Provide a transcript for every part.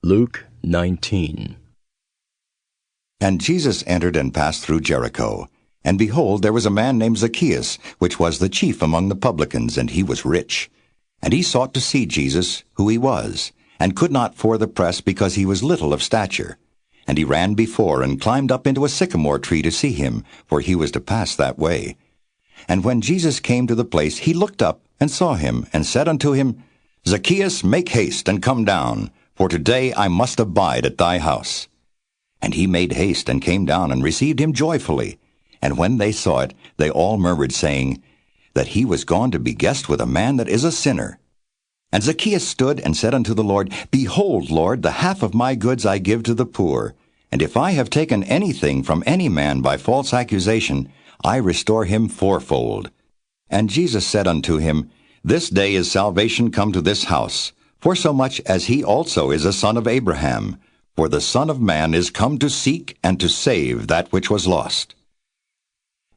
Luke 19. And Jesus entered and passed through Jericho. And behold, there was a man named Zacchaeus, which was the chief among the publicans, and he was rich. And he sought to see Jesus, who he was, and could not for the press, because he was little of stature. And he ran before, and climbed up into a sycamore tree to see him, for he was to pass that way. And when Jesus came to the place, he looked up, and saw him, and said unto him, Zacchaeus, make haste, and come down, for today I must abide at thy house. And he made haste, and came down, and received him joyfully. And when they saw it, they all murmured, saying, that he was gone to be guest with a man that is a sinner. And Zacchaeus stood, and said unto the Lord, Behold, Lord, the half of my goods I give to the poor. And if I have taken anything from any man by false accusation, I restore him fourfold. And Jesus said unto him, This day is salvation come to this house, forsomuch as he also is a son of Abraham. For the Son of Man is come to seek and to save that which was lost.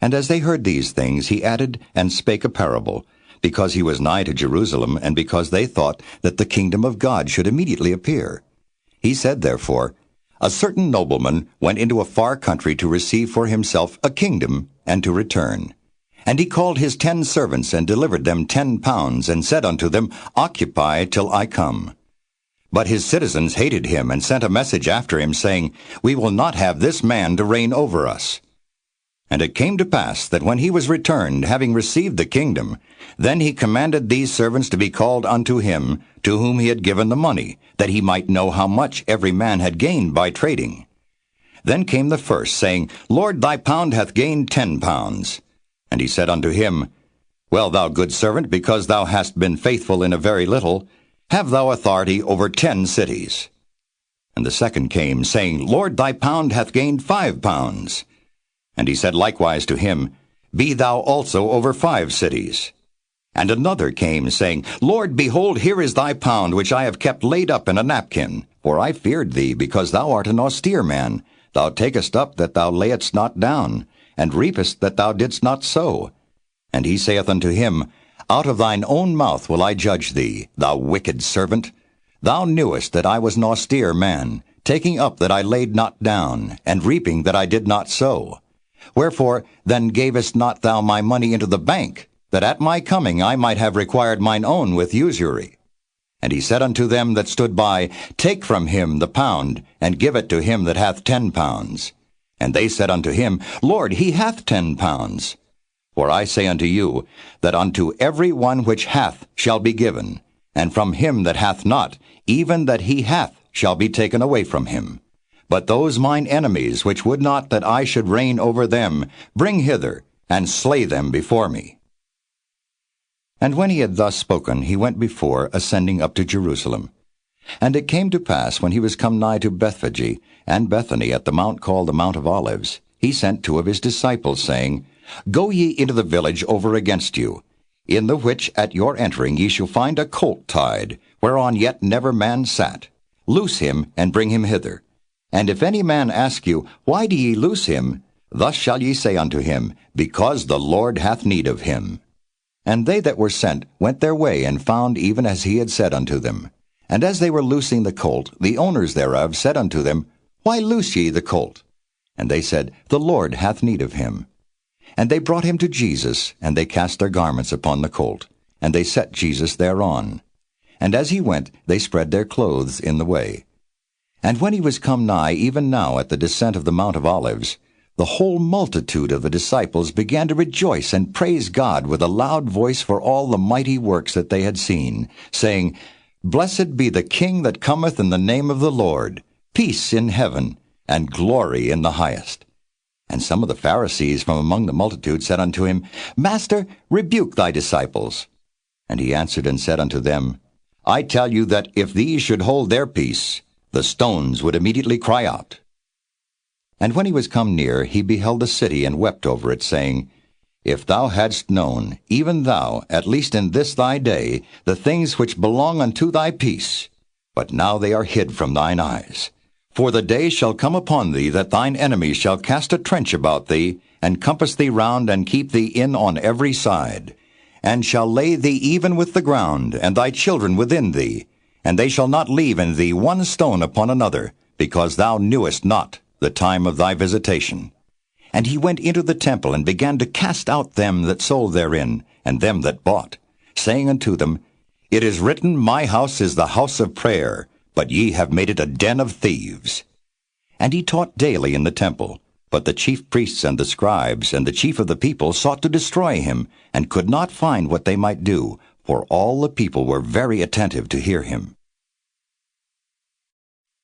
And as they heard these things, he added and spake a parable, because he was nigh to Jerusalem, and because they thought that the kingdom of God should immediately appear. He said therefore, A certain nobleman went into a far country to receive for himself a kingdom, and to return. And he called his 10 servants, and delivered them 10 pounds, and said unto them, Occupy till I come. But his citizens hated him, and sent a message after him, saying, We will not have this man to reign over us. And it came to pass that when he was returned, having received the kingdom, then he commanded these servants to be called unto him, to whom he had given the money, that he might know how much every man had gained by trading. Then came the first, saying, Lord, thy pound hath gained 10 pounds. And he said unto him, Well, thou good servant, because thou hast been faithful in a very little, have thou authority over 10 cities. And the second came, saying, Lord, thy pound hath gained 5 pounds. And he said likewise to him, Be thou also over 5 cities. And another came, saying, Lord, behold, here is thy pound, which I have kept laid up in a napkin. For I feared thee, because thou art an austere man. Thou takest up that thou layest not down, and reapest that thou didst not sow. And he saith unto him, Out of thine own mouth will I judge thee, thou wicked servant. Thou knewest that I was an austere man, taking up that I laid not down, and reaping that I did not sow. Wherefore then gavest not thou my money into the bank, that at my coming I might have required mine own with usury? And he said unto them that stood by, Take from him the pound, and give it to him that hath 10 pounds. And they said unto him, Lord, he hath 10 pounds. For I say unto you, that unto every one which hath shall be given, and from him that hath not, even that he hath shall be taken away from him. But those mine enemies, which would not that I should reign over them, bring hither, and slay them before me. And when he had thus spoken, he went before, ascending up to Jerusalem. And it came to pass, when he was come nigh to Bethphage and Bethany at the mount called the Mount of Olives, he sent 2 of his disciples, saying, Go ye into the village over against you, in the which at your entering ye shall find a colt tied, whereon yet never man sat. Loose him, and bring him hither. And if any man ask you, Why do ye loose him? Thus shall ye say unto him, Because the Lord hath need of him. And they that were sent went their way, and found even as he had said unto them. And as they were loosing the colt, the owners thereof said unto them, Why loose ye the colt? And they said, The Lord hath need of him. And they brought him to Jesus, and they cast their garments upon the colt, and they set Jesus thereon. And as he went, they spread their clothes in the way. And when he was come nigh, even now at the descent of the Mount of Olives, the whole multitude of the disciples began to rejoice and praise God with a loud voice for all the mighty works that they had seen, saying, Blessed be the King that cometh in the name of the Lord, peace in heaven, and glory in the highest. And some of the Pharisees from among the multitude said unto him, Master, rebuke thy disciples. And he answered and said unto them, I tell you that if these should hold their peace, the stones would immediately cry out. And when he was come near, he beheld the city, and wept over it, saying, If thou hadst known, even thou, at least in this thy day, the things which belong unto thy peace, but now they are hid from thine eyes. For the day shall come upon thee that thine enemies shall cast a trench about thee, and compass thee round, and keep thee in on every side, and shall lay thee even with the ground, and thy children within thee, and they shall not leave in thee one stone upon another, because thou knewest not the time of thy visitation. And he went into the temple, and began to cast out them that sold therein, and them that bought, saying unto them, It is written, My house is the house of prayer, but ye have made it a den of thieves. And he taught daily in the temple. But the chief priests and the scribes and the chief of the people sought to destroy him, and could not find what they might do, for all the people were very attentive to hear him.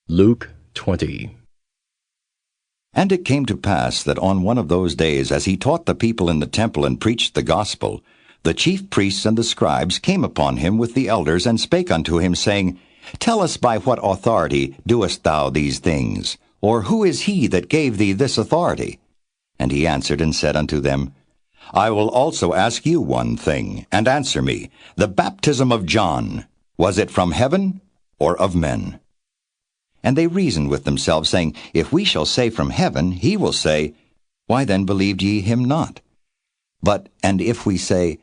Luke 20. And it came to pass that on one of those days, as he taught the people in the temple and preached the gospel, the chief priests and the scribes came upon him with the elders, and spake unto him, saying, Tell us by what authority doest thou these things? Or who is he that gave thee this authority? And he answered and said unto them, I will also ask you one thing, and answer me. The baptism of John, was it from heaven or of men? And they reasoned with themselves, saying, If we shall say from heaven, he will say, Why then believed ye him not? And if we say,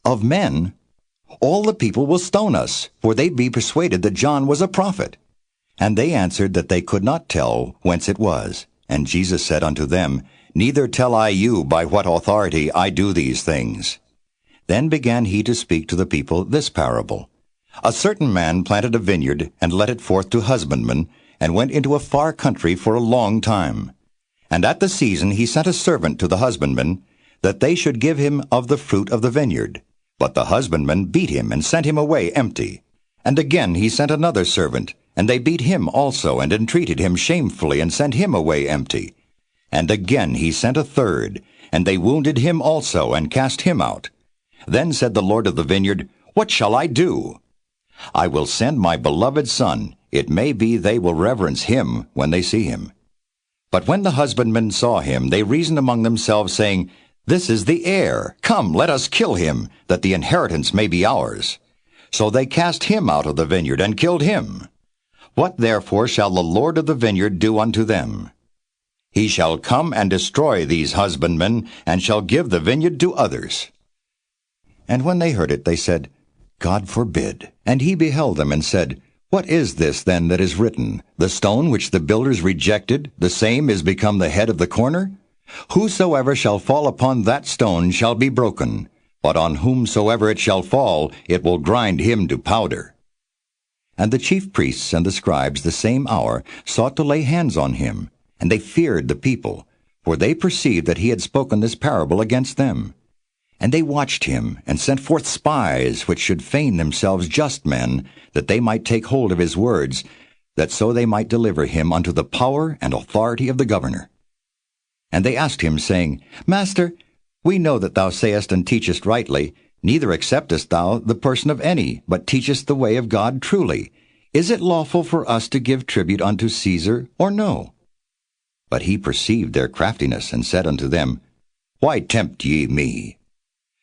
Of men, all the people will stone us, for they be persuaded that John was a prophet. And they answered that they could not tell whence it was. And Jesus said unto them, Neither tell I you by what authority I do these things. Then began he to speak to the people this parable. A certain man planted a vineyard, and let it forth to husbandmen, and went into a far country for a long time. And at the season he sent a servant to the husbandmen, that they should give him of the fruit of the vineyard. But the husbandmen beat him, and sent him away empty. And again he sent another servant, and they beat him also, and entreated him shamefully, and sent him away empty. And again he sent a third, and they wounded him also, and cast him out. Then said the Lord of the vineyard, What shall I do? I will send my beloved son. It may be they will reverence him when they see him. But when the husbandmen saw him, they reasoned among themselves, saying, This is the heir. Come, let us kill him, that the inheritance may be ours. So they cast him out of the vineyard, and killed him. What therefore shall the Lord of the vineyard do unto them? He shall come and destroy these husbandmen, and shall give the vineyard to others. And when they heard it, they said, God forbid. And he beheld them, and said, What is this then that is written? The stone which the builders rejected, the same is become the head of the corner? Whosoever shall fall upon that stone shall be broken, but on whomsoever it shall fall, it will grind him to powder. And the chief priests and the scribes the same hour sought to lay hands on him, and they feared the people, for they perceived that he had spoken this parable against them. And they watched him, and sent forth spies, which should feign themselves just men, that they might take hold of his words, that so they might deliver him unto the power and authority of the governor. And they asked him, saying, Master, we know that thou sayest and teachest rightly, neither acceptest thou the person of any, but teachest the way of God truly. Is it lawful for us to give tribute unto Caesar, or no? But he perceived their craftiness, and said unto them, Why tempt ye me?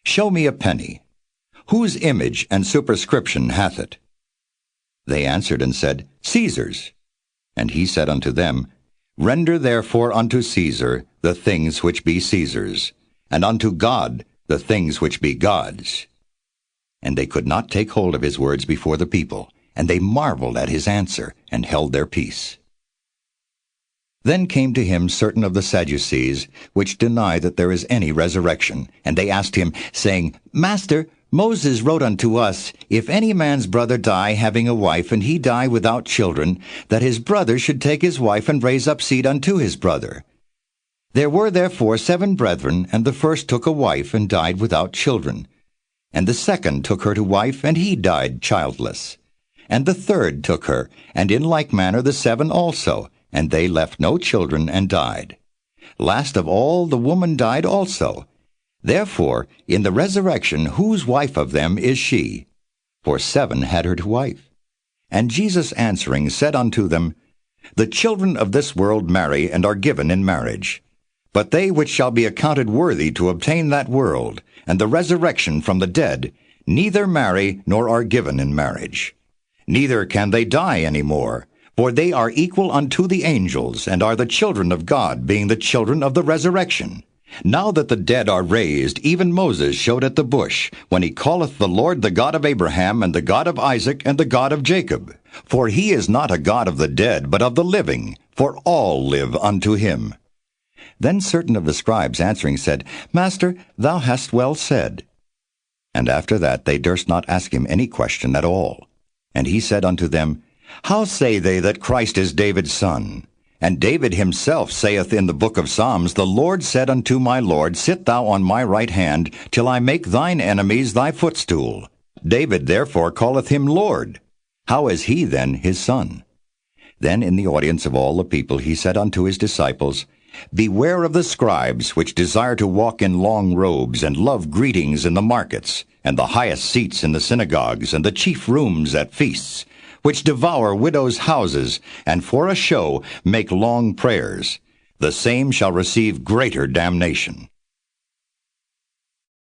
Show me a penny. Whose image and superscription hath it? They answered and said, Caesar's. And he said unto them, Render therefore unto Caesar the things which be Caesar's, and unto God the things which be God's. And they could not take hold of his words before the people, and they marveled at his answer, and held their peace. Then came to him certain of the Sadducees, which deny that there is any resurrection. And they asked him, saying, Master, Moses wrote unto us, If any man's brother die having a wife, and he die without children, that his brother should take his wife, and raise up seed unto his brother. There were therefore 7 brethren, and the first took a wife, and died without children. And the second took her to wife, and he died childless. And the third took her, and in like manner the 7 also, and they left no children, and died. Last of all the woman died also. Therefore, in the resurrection, whose wife of them is she? For 7 had her to wife. And Jesus answering said unto them, The children of this world marry, and are given in marriage. But they which shall be accounted worthy to obtain that world, and the resurrection from the dead, neither marry nor are given in marriage. Neither can they die any more, for they are equal unto the angels, and are the children of God, being the children of the resurrection. Now that the dead are raised, even Moses showed at the bush, when he calleth the Lord the God of Abraham, and the God of Isaac, and the God of Jacob. For he is not a God of the dead, but of the living, for all live unto him. Then certain of the scribes answering said, Master, thou hast well said. And after that they durst not ask him any question at all. And he said unto them, How say they that Christ is David's son? And David himself saith in the book of Psalms, The Lord said unto my Lord, Sit thou on my right hand, till I make thine enemies thy footstool. David therefore calleth him Lord. How is he then his son? Then in the audience of all the people he said unto his disciples, Beware of the scribes, which desire to walk in long robes, and love greetings in the markets, and the highest seats in the synagogues, and the chief rooms at feasts, which devour widows' houses, and for a show make long prayers. The same shall receive greater damnation.